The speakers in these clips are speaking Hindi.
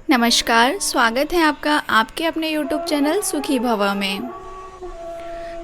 नमस्कार, स्वागत है आपका आपके अपने YouTube चैनल सुखी भवा में।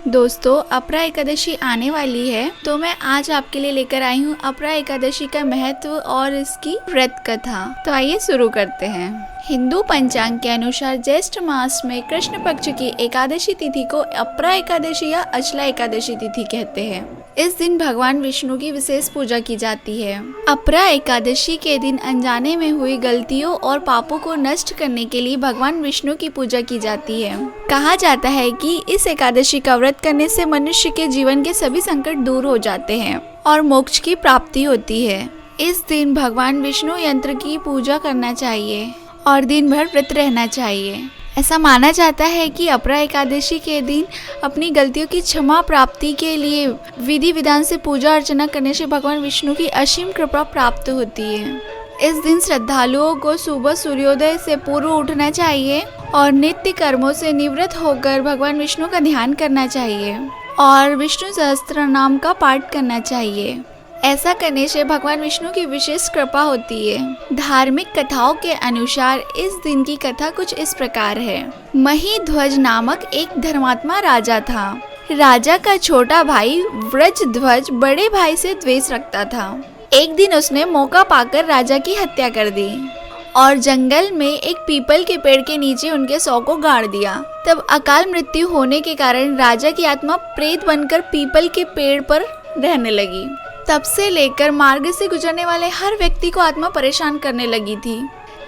दोस्तों, अपरा एकादशी आने वाली है, तो मैं आज आपके लिए लेकर आई हूँ अपरा एकादशी का महत्व और इसकी व्रत कथा। तो आइए शुरू करते हैं। हिंदू पंचांग के अनुसार ज्येष्ठ मास में कृष्ण पक्ष की एकादशी तिथि को अपरा एकादशी या अचला एकादशी तिथि कहते हैं। इस दिन भगवान विष्णु की विशेष पूजा की जाती है। अपरा एकादशी के दिन अनजाने में हुई गलतियों और पापों को नष्ट करने के लिए भगवान विष्णु की पूजा की जाती है। कहा जाता है कि इस एकादशी का व्रत करने से मनुष्य के जीवन के सभी संकट दूर हो जाते हैं और मोक्ष की प्राप्ति होती है। इस दिन भगवान विष्णु यंत्र की पूजा करना चाहिए और दिन भर व्रत रहना चाहिए। ऐसा माना जाता है कि अपरा एकादशी के दिन अपनी गलतियों की क्षमा प्राप्ति के लिए विधि विधान से पूजा अर्चना करने से भगवान विष्णु की असीम कृपा प्राप्त होती है। इस दिन श्रद्धालुओं को सुबह सूर्योदय से पूर्व उठना चाहिए और नित्य कर्मों से निवृत्त होकर भगवान विष्णु का ध्यान करना चाहिए और विष्णु सहस्त्र नाम का पाठ करना चाहिए। ऐसा करने से भगवान विष्णु की विशेष कृपा होती है। धार्मिक कथाओं के अनुसार इस दिन की कथा कुछ इस प्रकार है। महीध्वज नामक एक धर्मात्मा राजा था। राजा का छोटा भाई व्रजध्वज बड़े भाई से द्वेष रखता था। एक दिन उसने मौका पाकर राजा की हत्या कर दी और जंगल में एक पीपल के पेड़ के नीचे उनके शव को गाड़ दिया। तब अकाल मृत्यु होने के कारण राजा की आत्मा प्रेत बनकर पीपल के पेड़ पर रहने लगी। तब से लेकर मार्ग से गुजरने वाले हर व्यक्ति को आत्मा परेशान करने लगी थी।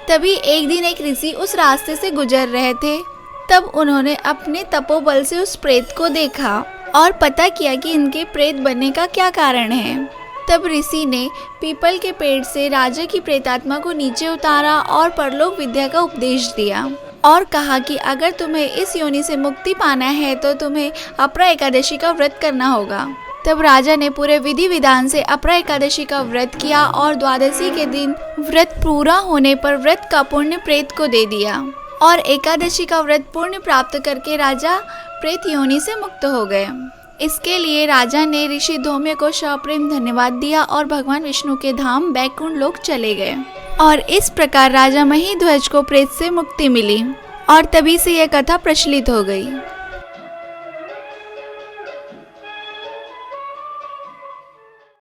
तभी एक दिन एक ऋषि उस रास्ते से गुजर रहे थे। तब उन्होंने अपने तपोबल से उस प्रेत को देखा और पता किया कि इनके प्रेत बनने का क्या कारण है। तब ऋषि ने पीपल के पेड़ से राजा की प्रेतात्मा को नीचे उतारा और परलोक विद्या का उपदेश दिया और कहा कि अगर तुम्हें इस योनि से मुक्ति पाना है तो तुम्हें अपरा एकादशी का व्रत करना होगा। तब राजा ने पूरे विधि विधान से अपरा एकादशी का व्रत किया और द्वादशी के दिन व्रत पूरा होने पर व्रत का पुण्य प्रेत को दे दिया और एकादशी का व्रत पुण्य प्राप्त करके राजा प्रेत योनि से मुक्त हो गए। इसके लिए राजा ने ऋषि धौम्य को सप्रेम धन्यवाद दिया और भगवान विष्णु के धाम बैकुंठ लोक चले गए और इस प्रकार राजा महीध्वज को प्रेत से मुक्ति मिली और तभी से यह कथा प्रचलित हो गई।